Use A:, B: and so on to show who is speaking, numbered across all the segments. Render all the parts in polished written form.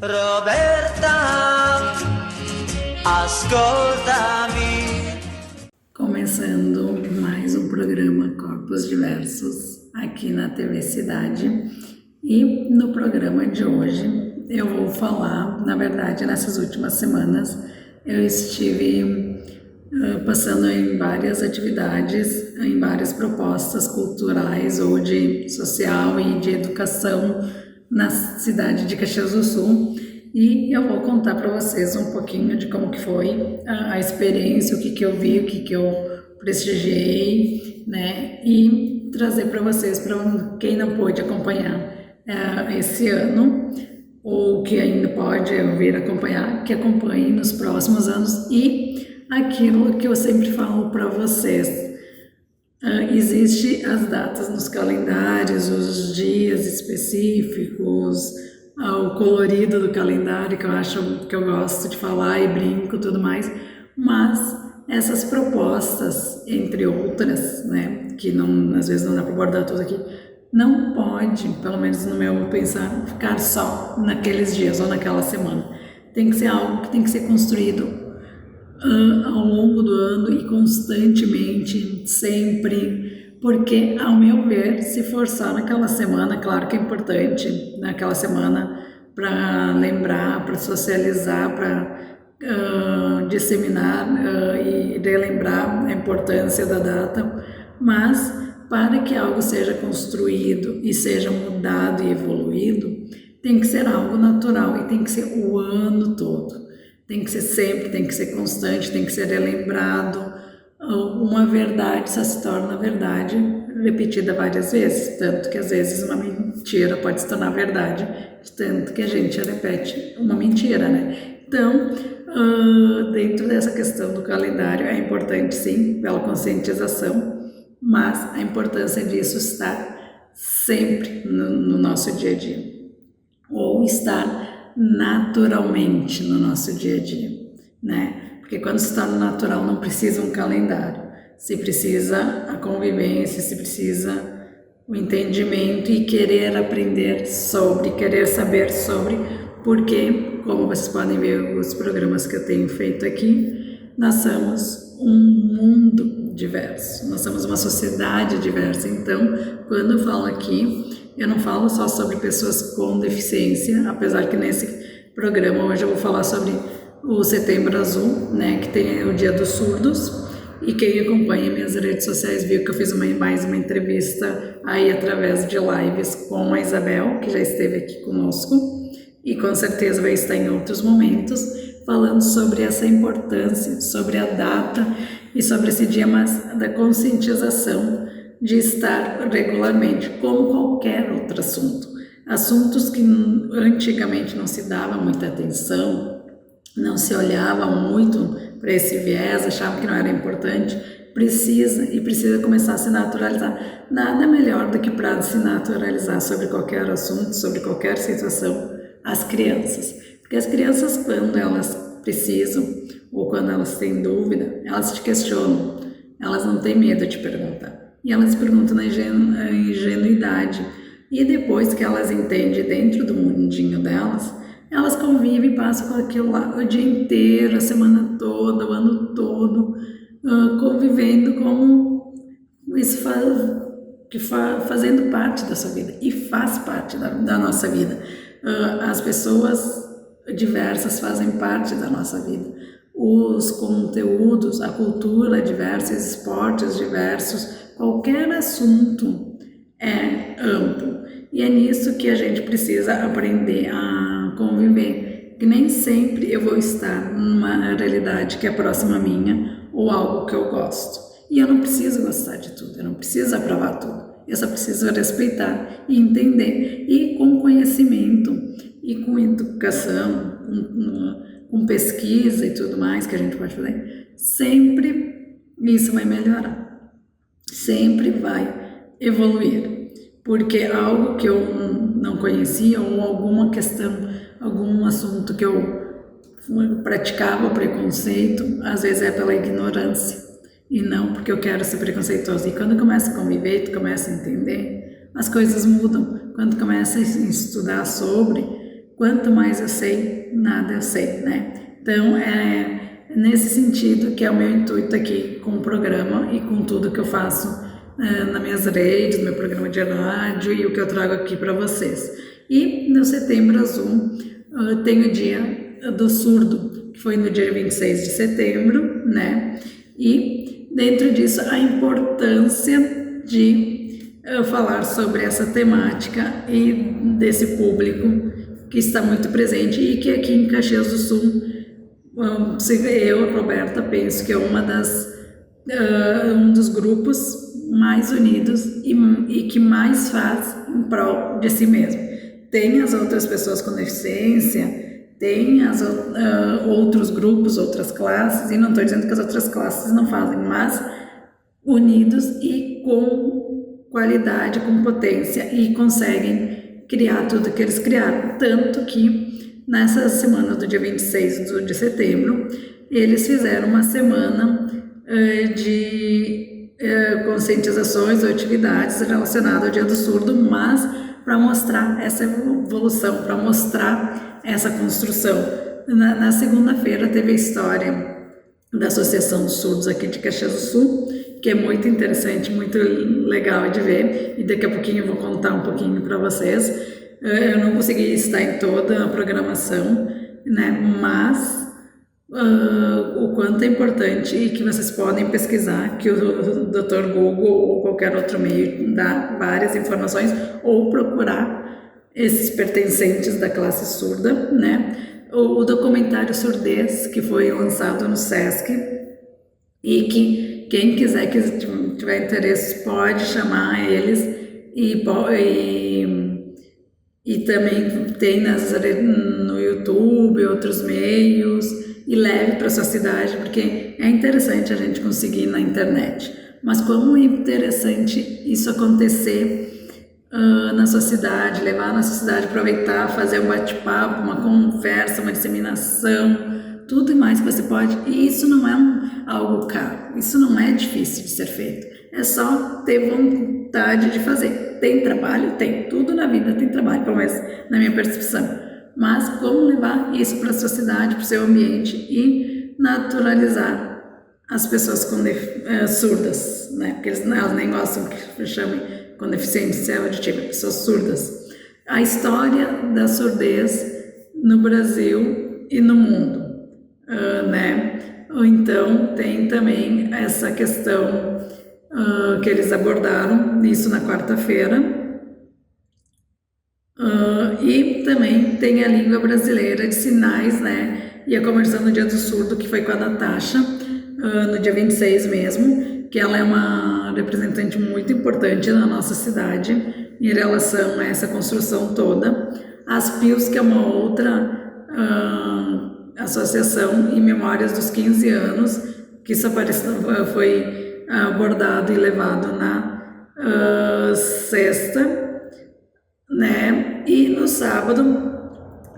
A: Roberta, ascoltami.
B: Começando mais um programa Corpos Diversos aqui na TV Cidade, e no programa de hoje eu vou falar, na verdade nessas últimas semanas eu estive passando em várias atividades, em várias propostas culturais ou de social e de educação na cidade de Caxias do Sul, e eu vou contar para vocês um pouquinho de como que foi a experiência, o que que eu vi, o que que eu prestigiei, né, e trazer para vocês, para quem não pôde acompanhar esse ano, ou que ainda pode vir acompanhar, que acompanhe nos próximos anos. E aquilo que eu sempre falo para vocês, existe as datas nos calendários, os dias específicos, o colorido do calendário, que eu acho que eu gosto de falar e brinco e tudo mais, mas essas propostas, entre outras, né, que não, às vezes não dá para abordar tudo aqui, não pode, pelo menos no meu pensar, ficar só naqueles dias ou naquela semana. Tem que ser algo que tem que ser construído ao longo do ano e constantemente, sempre, porque, ao meu ver, se forçar naquela semana, claro que é importante naquela semana para lembrar, para socializar, para disseminar e relembrar a importância da data, mas para que algo seja construído e seja mudado e evoluído, tem que ser algo natural e tem que ser o ano todo. Tem que ser sempre, tem que ser constante, tem que ser relembrado. Uma verdade só se torna verdade repetida várias vezes, tanto que às vezes uma mentira pode se tornar verdade, tanto que a gente repete uma mentira, né? Então, dentro dessa questão do calendário, é importante sim, pela conscientização, mas a importância disso está sempre no nosso dia a dia, ou estar naturalmente no nosso dia a dia, né? Porque quando se torna natural não precisa um calendário, se precisa a convivência, se precisa o entendimento e querer aprender sobre, querer saber sobre, porque, como vocês podem ver os programas que eu tenho feito aqui, nós somos um mundo diverso, nós somos uma sociedade diversa. Então, quando eu falo aqui, eu não falo só sobre pessoas com deficiência, apesar que nesse programa hoje eu vou falar sobre o Setembro Azul, né, que tem o Dia dos Surdos, e quem acompanha minhas redes sociais viu que eu fiz mais uma entrevista aí através de lives com a Isabel, que já esteve aqui conosco, e com certeza vai estar em outros momentos, falando sobre essa importância, sobre a data e sobre esse dia, mas da conscientização de estar regularmente, como qualquer outro assunto. Assuntos que antigamente não se dava muita atenção, não se olhava muito para esse viés, achava que não era importante, precisa começar a se naturalizar. Nada melhor do que para se naturalizar sobre qualquer assunto, sobre qualquer situação, as crianças. Porque as crianças, quando elas precisam ou quando elas têm dúvida, elas te questionam, elas não têm medo de perguntar. E elas perguntam na ingenuidade. E depois que elas entendem dentro do mundinho delas, elas convivem e passam com aquilo lá o dia inteiro, a semana toda, o ano todo, convivendo como isso fazendo parte da sua vida. E faz parte da nossa vida. As pessoas diversas fazem parte da nossa vida. Os conteúdos, a cultura diversa, os esportes diversos, qualquer assunto é amplo, e é nisso que a gente precisa aprender a conviver, que nem sempre eu vou estar numa realidade que é próxima à minha ou algo que eu gosto, e eu não preciso gostar de tudo, eu não preciso aprovar tudo, eu só preciso respeitar e entender, e com conhecimento e com educação, com pesquisa e tudo mais que a gente pode fazer, sempre isso vai melhorar. Sempre vai evoluir, porque algo que eu não conhecia ou alguma questão, algum assunto que eu praticava preconceito, às vezes é pela ignorância e não porque eu quero ser preconceituosa. E quando começa a conviver, tu começa a entender, as coisas mudam. Quando começa a estudar sobre, quanto mais eu sei, nada eu sei, né? Então, é nesse sentido que é o meu intuito aqui com o programa e com tudo que eu faço nas minhas redes, meu programa de rádio e o que eu trago aqui para vocês. E no Setembro Azul tem o Dia do Surdo, que foi no dia 26 de setembro, né? E dentro disso a importância de falar sobre essa temática e desse público que está muito presente e que aqui em Caxias do Sul, eu, Roberta, penso que é um dos grupos mais unidos e que mais faz em prol de si mesmo. Tem as outras pessoas com deficiência, tem outros grupos, outras classes, e não estou dizendo que as outras classes não fazem, mas unidos e com qualidade, com potência, e conseguem criar tudo que eles criaram. Tanto que nessa semana do dia 26 de setembro, eles fizeram uma semana de conscientizações ou atividades relacionadas ao Dia do Surdo, mas para mostrar essa evolução, para mostrar essa construção. Na segunda-feira teve a história da Associação dos Surdos aqui de Caxias do Sul, que é muito interessante, muito legal de ver, e daqui a pouquinho eu vou contar um pouquinho para vocês. Eu não consegui estar em toda a programação, né, mas o quanto é importante, e que vocês podem pesquisar, que o Dr. Google ou qualquer outro meio dá várias informações, ou procurar esses pertencentes da classe surda, né? O documentário Surdez, que foi lançado no Sesc, e que quem quiser, que tiver interesse, pode chamar eles, e também tem no YouTube, outros meios, e leve para sua cidade, porque é interessante a gente conseguir na internet. Mas como é interessante isso acontecer na sua cidade, levar na sua cidade, aproveitar, fazer um bate-papo, uma conversa, uma disseminação, tudo e mais que você pode. E isso não é algo caro, isso não é difícil de ser feito. É só ter vontade de fazer. Tem trabalho? Tem. Tudo na vida tem trabalho, pelo menos na minha percepção. Mas como levar isso para a sua cidade, para o seu ambiente e naturalizar as pessoas surdas, né? Porque elas nem gostam que chamem com deficiência auditiva, pessoas surdas. A história da surdez no Brasil e no mundo, né? Então tem também essa questão que eles abordaram isso na quarta-feira. E também tem a língua brasileira de sinais, né? E a conversão no Dia do Surdo, que foi com a Natasha, no dia 26 mesmo, que ela é uma representante muito importante na nossa cidade em relação a essa construção toda. As PIOS, que é uma outra associação em memórias dos 15 anos, que isso foi abordado e levado na sexta, né? E no sábado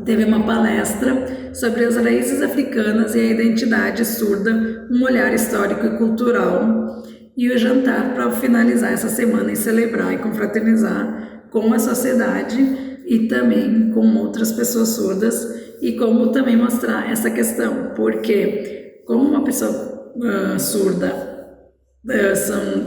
B: teve uma palestra sobre as raízes africanas e a identidade surda, um olhar histórico e cultural, e o jantar para finalizar essa semana e celebrar e confraternizar com a sociedade e também com outras pessoas surdas, e como também mostrar essa questão, porque como uma pessoa surda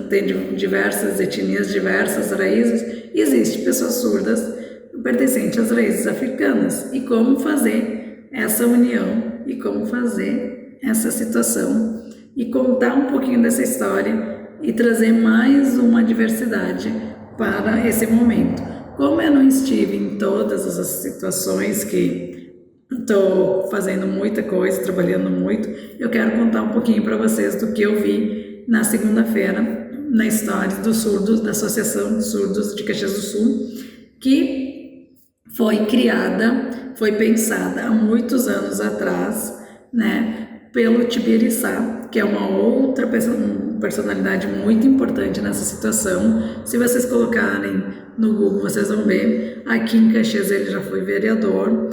B: tem diversas etnias, diversas raízes, existem pessoas surdas pertencentes às raízes africanas, e como fazer essa união, e como fazer essa situação, e contar um pouquinho dessa história, e trazer mais uma diversidade para esse momento. Como eu não estive em todas as situações, que estou fazendo muita coisa, trabalhando muito, eu quero contar um pouquinho para vocês do que eu vi na segunda-feira, na história dos surdos, da Associação dos Surdos de Caxias do Sul, que foi criada, foi pensada há muitos anos atrás, né, pelo Tibiriçá, que é uma outra personalidade muito importante nessa situação. Se vocês colocarem no Google, vocês vão ver. Aqui em Caxias ele já foi vereador,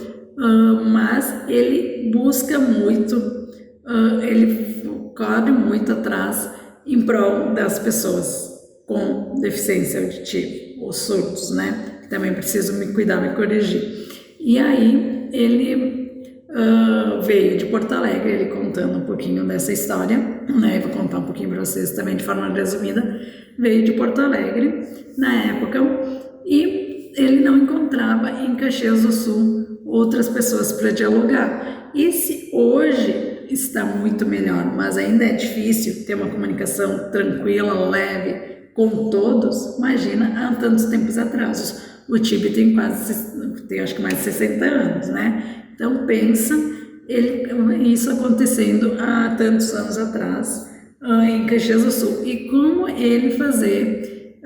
B: mas ele busca muito, ele corre muito atrás em prol das pessoas com deficiência auditiva, os surdos, né? Também preciso me cuidar, me corrigir. E aí ele veio de Porto Alegre, ele contando um pouquinho dessa história, né? Eu vou contar um pouquinho para vocês também de forma resumida. Veio de Porto Alegre na época e ele não encontrava em Caxias do Sul outras pessoas para dialogar. E se hoje está muito melhor, mas ainda é difícil ter uma comunicação tranquila, leve com todos, imagina há tantos tempos atrás. O Tibi tem acho que mais de 60 anos, né? Então pensa isso acontecendo há tantos anos atrás em Caxias do Sul e como ele fazer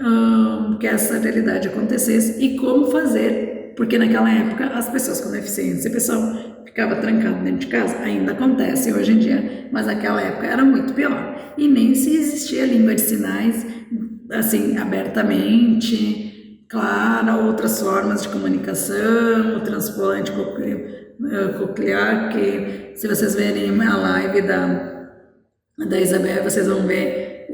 B: que essa realidade acontecesse e como fazer, porque naquela época as pessoas com deficiência, o pessoal ficava trancado dentro de casa, ainda acontece hoje em dia, mas naquela época era muito pior e nem se existia língua de sinais assim abertamente, claro, outras formas de comunicação, o transplante coclear, que se vocês verem a live da Isabel, vocês vão ver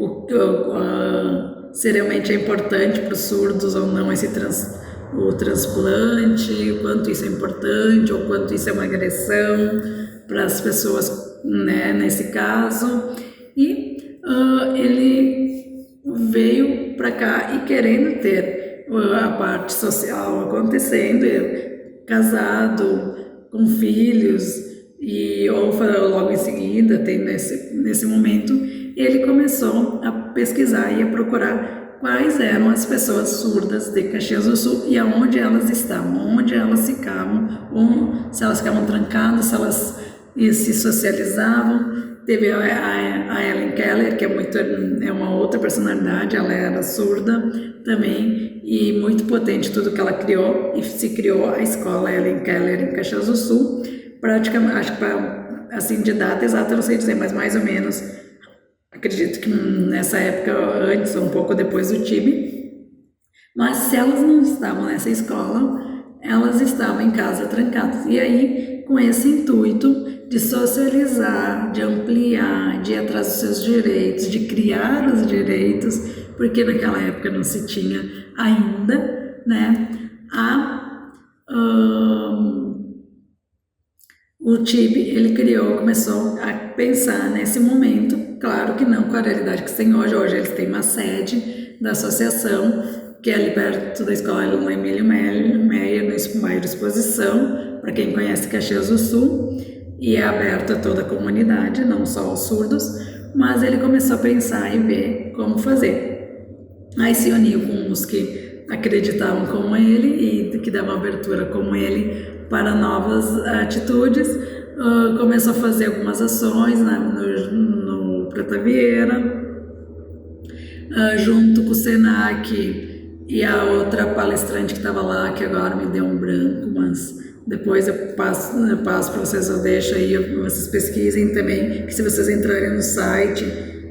B: se realmente é importante para os surdos ou não o transplante, o quanto isso é importante, ou quanto isso é uma agressão para as pessoas, né, nesse caso. E ele veio para cá e querendo ter a parte social acontecendo, casado, com filhos, ou logo em seguida, nesse momento, ele começou a pesquisar e a procurar quais eram as pessoas surdas de Caxias do Sul e aonde elas estavam, onde elas ficavam, se elas ficavam trancadas, se elas se socializavam. Teve a Ellen Keller, que é uma outra personalidade, ela era surda também e muito potente tudo que ela criou, e se criou a escola Ellen Keller em Caxias do Sul, praticamente, acho que assim de data exata eu não sei dizer, mas mais ou menos, acredito que nessa época, antes ou um pouco depois do Tibi, mas se elas não estavam nessa escola, elas estavam em casa trancadas, e aí com esse intuito de socializar, de ampliar, de ir atrás dos seus direitos, de criar os direitos, porque naquela época não se tinha ainda, né, o Tibi, ele começou a pensar nesse momento, claro que não com a realidade que se tem hoje eles têm uma sede da associação, que é ali perto da escola Emílio Meyer, no bairro de Exposição, para quem conhece Caxias do Sul, e é aberto a toda a comunidade, não só aos surdos, mas ele começou a pensar e ver como fazer. Aí se uniu com os que acreditavam como ele e que davam abertura como ele para novas atitudes, começou a fazer algumas ações no Prata Vieira, junto com o Senac e a outra palestrante que estava lá, que agora me deu um branco, mas depois eu passo para vocês, eu deixo aí, vocês pesquisem também, que se vocês entrarem no site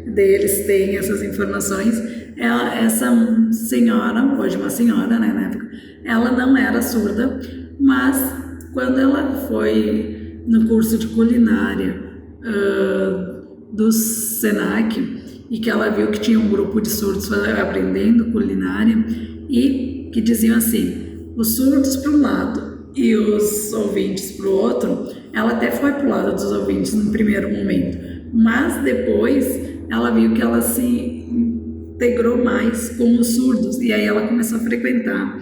B: deles tem essas informações. Essa senhora, hoje uma senhora, né, na época, ela não era surda, mas quando ela foi no curso de culinária do Senac, e que ela viu que tinha um grupo de surdos aprendendo culinária, e que diziam assim, os surdos para um lado e os ouvintes para o outro, ela até foi para o lado dos ouvintes no primeiro momento, mas depois ela viu que ela se integrou mais com os surdos, e aí ela começou a frequentar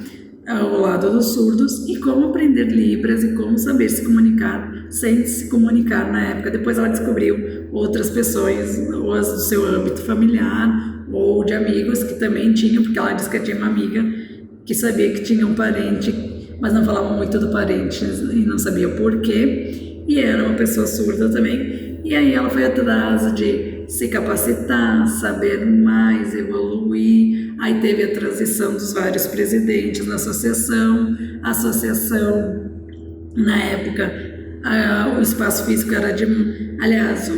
B: o lado dos surdos e como aprender Libras e como saber se comunicar sem se comunicar na época. Depois ela descobriu outras pessoas, ou as do seu âmbito familiar, ou de amigos que também tinham, porque ela disse que tinha uma amiga que sabia que tinha um parente, mas não falava muito do parente e não sabia o porquê, e era uma pessoa surda também. E aí ela foi atrás de se capacitar, saber mais, evoluir. Aí teve a transição dos vários presidentes da associação. A associação, na época, o espaço físico era aliás,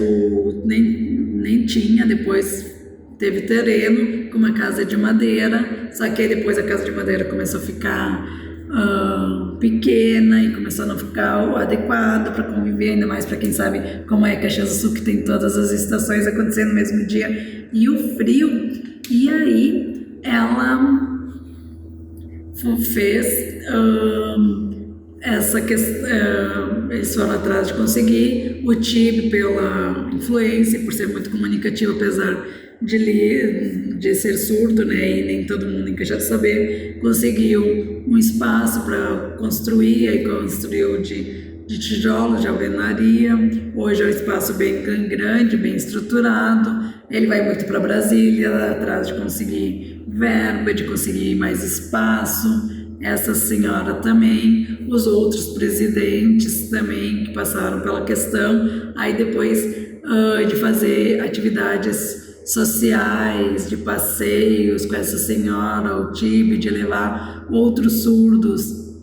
B: nem tinha, depois teve terreno com uma casa de madeira, só que aí depois a casa de madeira começou a ficar pequena e começou a não ficar adequada para conviver, ainda mais para quem sabe como é Caxias do Sul, que tem todas as estações acontecendo no mesmo dia, e o frio. E aí ela fez essa questão, eles foram atrás de conseguir. O TIB, pela influência, por ser muito comunicativo, apesar de ser surdo, né, e nem todo mundo em Queixada do Saber, conseguiu um espaço para construir, aí construiu de tijolos, de alvenaria. Hoje é um espaço bem grande, bem estruturado. Ele vai muito para Brasília, atrás de conseguir verba, de conseguir mais espaço. Essa senhora também, os outros presidentes também que passaram pela questão, aí depois de fazer atividades sociais, de passeios com essa senhora, o TIB, de levar outros surdos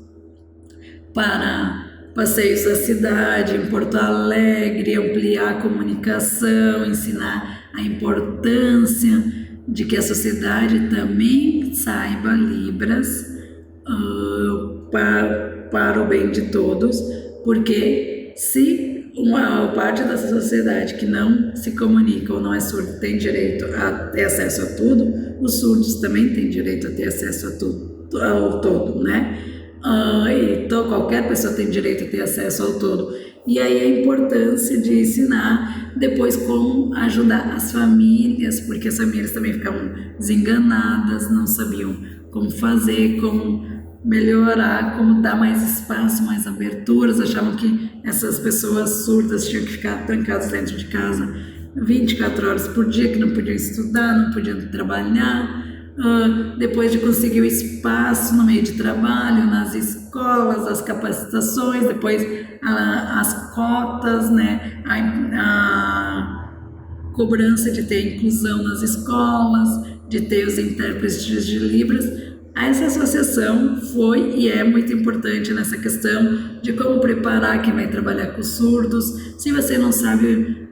B: para passeios da cidade, em Porto Alegre, ampliar a comunicação, ensinar a importância de que a sociedade também saiba Libras, para o bem de todos, porque se uma parte da sociedade que não se comunica ou não é surdo tem direito a ter acesso a tudo, os surdos também têm direito a ter acesso a tudo, ao todo, né? Então qualquer pessoa tem direito a ter acesso ao todo. E aí a importância de ensinar depois como ajudar as famílias, porque as famílias também ficavam desenganadas, não sabiam como fazer, como melhorar, como dar mais espaço, mais aberturas, achavam que essas pessoas surdas tinham que ficar trancadas dentro de casa 24 horas por dia, que não podiam estudar, não podiam trabalhar. Depois de conseguir o espaço no meio de trabalho, nas escolas, as capacitações, depois as cotas, né, a cobrança de ter inclusão nas escolas, de ter os intérpretes de Libras. Essa associação foi e é muito importante nessa questão de como preparar quem vai trabalhar com surdos. Se você não sabe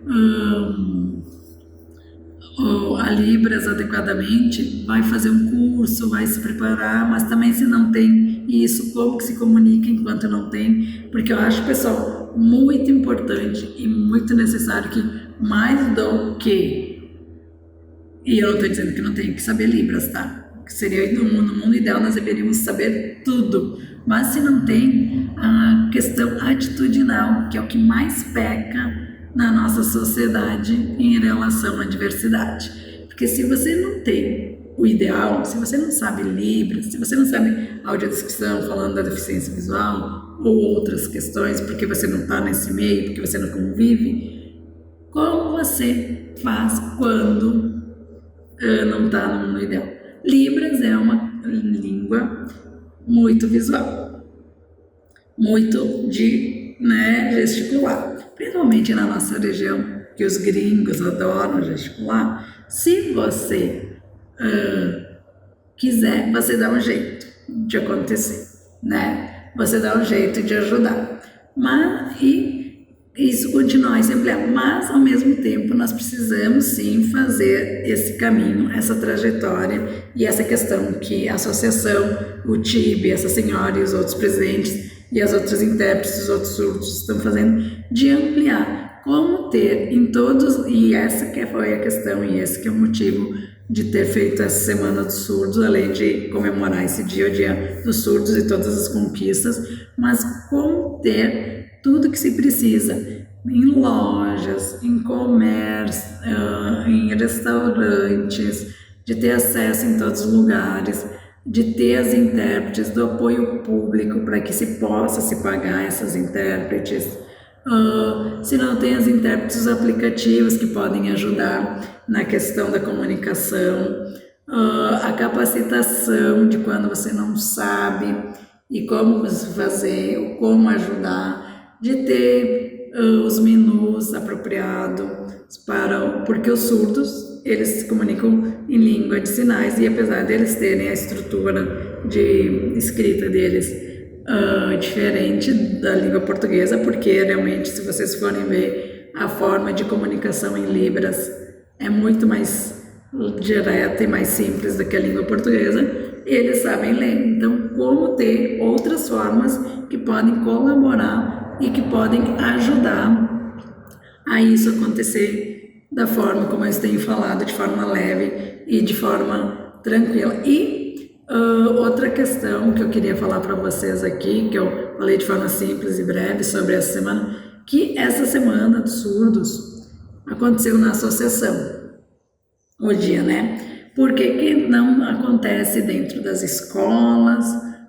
B: a Libras adequadamente, vai fazer um curso, vai se preparar, mas também se não tem isso, como que se comunica enquanto não tem, porque eu acho, pessoal, muito importante e muito necessário que mais do que, e eu não estou dizendo que não tem que saber Libras, tá? Que seria no mundo ideal nós deveríamos saber tudo, mas se não tem, a questão atitudinal, que é o que mais peca na nossa sociedade em relação à diversidade. Porque se você não tem o ideal, se você não sabe Libras, se você não sabe audiodescrição falando da deficiência visual ou outras questões, porque você não está nesse meio, porque você não convive, como você faz quando não está no mundo ideal? Libras é uma língua muito visual, muito de gesticular, principalmente na nossa região, que os gringos adoram gesticular. Se você quiser, você dá um jeito de acontecer, né? Você dá um jeito de ajudar, e isso continuar sempre, mas ao mesmo tempo nós precisamos sim fazer esse caminho, essa trajetória e essa questão que a associação, o TIB, essa senhora e os outros presidentes e as outras intérpretes, os outros surdos estão fazendo, de ampliar, como ter em todos, e essa que foi a questão e esse que é o motivo de ter feito essa Semana dos Surdos, além de comemorar esse dia, o Dia dos Surdos e todas as conquistas, mas como ter tudo que se precisa em lojas, em comércio, em restaurantes, de ter acesso em todos os lugares, de ter as intérpretes, do apoio público para que se possa se pagar essas intérpretes. Se não tem as intérpretes, os aplicativos que podem ajudar na questão da comunicação, a capacitação de quando você não sabe e como você fazer, como ajudar, de ter os menus apropriados porque os surdos, eles se comunicam em língua de sinais e apesar deles terem a estrutura de escrita deles diferente da língua portuguesa, porque realmente, se vocês forem ver, a forma de comunicação em Libras é muito mais direta e mais simples do que a língua portuguesa, eles sabem ler. Então, como ter outras formas que podem colaborar e que podem ajudar a isso acontecer da forma como eu tenho falado, de forma leve e de forma tranquila. E outra questão que eu queria falar para vocês aqui, que eu falei de forma simples e breve sobre essa semana, que essa semana dos surdos aconteceu na associação, o dia, né? Por que não acontece dentro das escolas?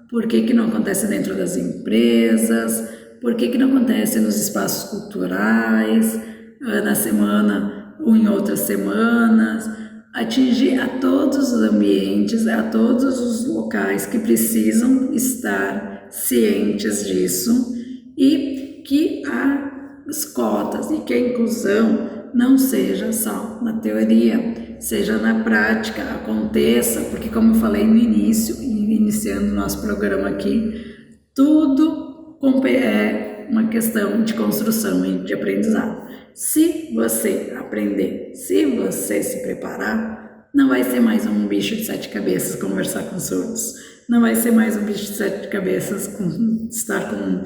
B: Por que não acontece dentro das empresas? Por que não acontece nos espaços culturais, na semana ou em outras semanas? Atingir a todos os ambientes, a todos os locais que precisam estar cientes disso e que as cotas e que a inclusão não seja só na teoria, seja na prática, aconteça, porque como eu falei no início, iniciando o nosso programa aqui, tudo é uma questão de construção e de aprendizado. Se você aprender, se você se preparar, não vai ser mais um bicho de 7 cabeças conversar com surdos, não vai ser mais um bicho de 7 cabeças estar com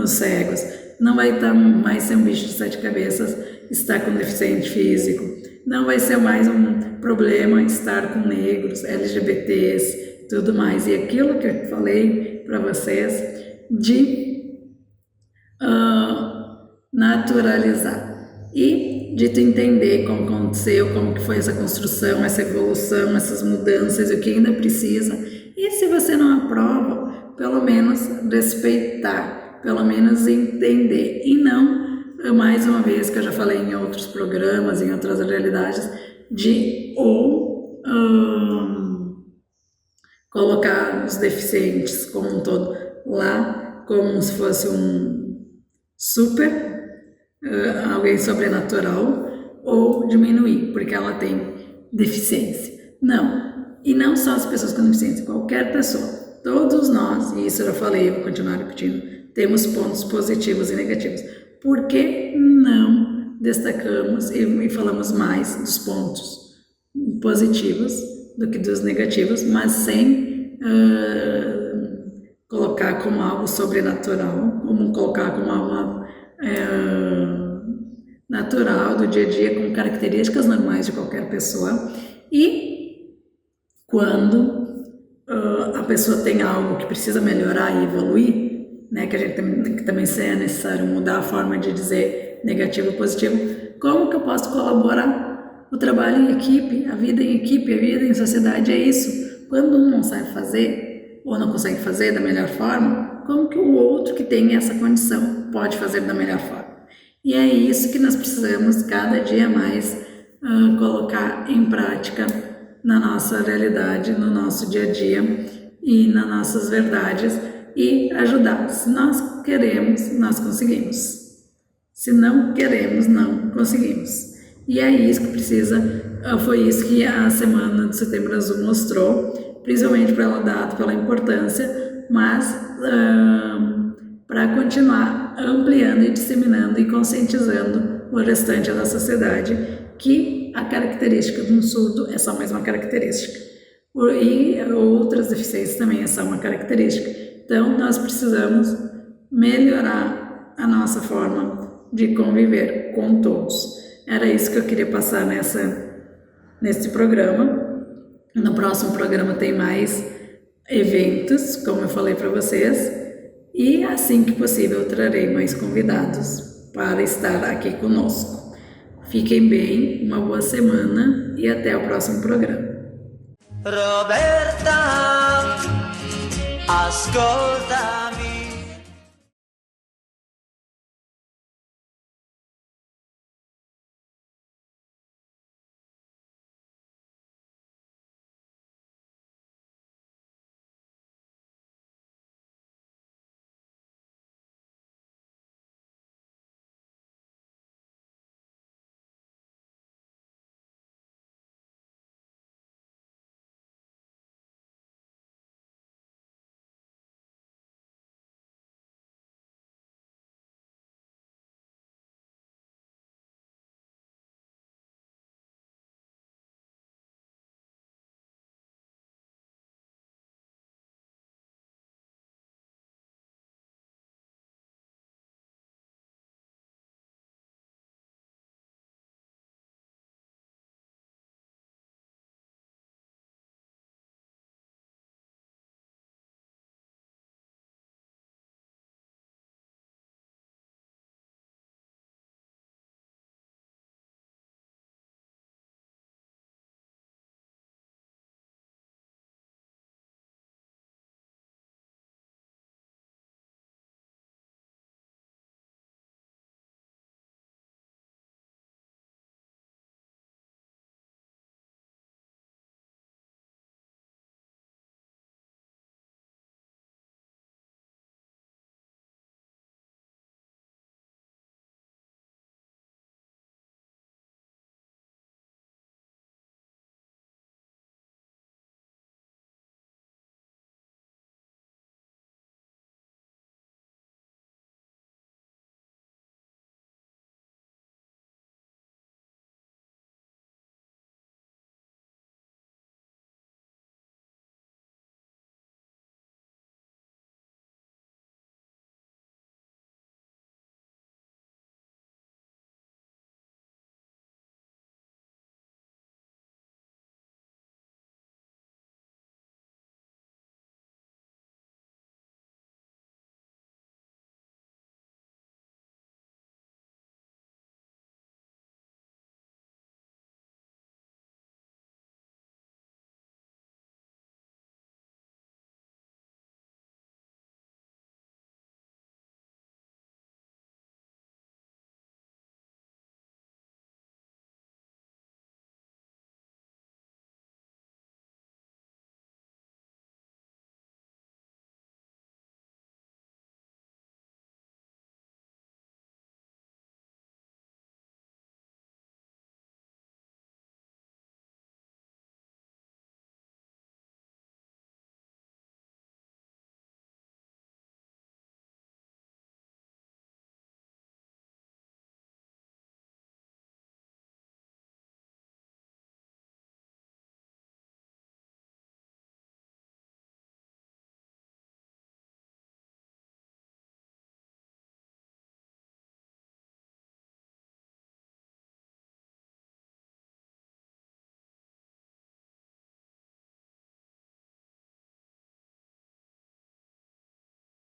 B: os cegos, não vai mais ser um bicho de 7 cabeças estar com deficiente físico, não vai ser mais um problema estar com negros, LGBTs, tudo mais. E aquilo que eu falei para vocês de naturalizar e de tu entender como aconteceu, como que foi essa construção, essa evolução, essas mudanças, o que ainda precisa. E se você não aprova, pelo menos respeitar, pelo menos entender e não, mais uma vez que eu já falei em outros programas, em outras realidades, de colocar os deficientes como um todo lá, como se fosse um alguém sobrenatural, ou diminuir, porque ela tem deficiência. Não, e não só as pessoas com deficiência, qualquer pessoa, todos nós, e isso eu já falei, eu vou continuar repetindo, temos pontos positivos e negativos. Por que não destacamos e falamos mais dos pontos positivos do que dos negativos, mas sem colocar como algo sobrenatural, como colocar como algo natural do dia a dia, com características normais de qualquer pessoa. E quando a pessoa tem algo que precisa melhorar e evoluir, né, que também é necessário mudar a forma de dizer negativo ou positivo, como que eu posso colaborar? O trabalho em equipe, a vida em equipe, a vida em sociedade é isso. Quando um não sabe fazer, ou não consegue fazer da melhor forma, como que o outro que tem essa condição pode fazer da melhor forma? E é isso que nós precisamos cada dia mais colocar em prática na nossa realidade, no nosso dia a dia e nas nossas verdades e ajudar. Se nós queremos, nós conseguimos. Se não queremos, não conseguimos. E é isso que precisa, foi isso que a Semana de Setembro Azul mostrou, principalmente pela data, pela importância, mas para continuar ampliando e disseminando e conscientizando o restante da sociedade que a característica de um surdo é só mais uma característica. E outras deficiências também é só uma característica. Então, nós precisamos melhorar a nossa forma de conviver com todos. Era isso que eu queria passar nesse programa. No próximo programa tem mais eventos, como eu falei para vocês, e assim que possível eu trarei mais convidados para estar aqui conosco. Fiquem bem, uma boa semana e até o próximo programa.
A: Roberta, ascolta.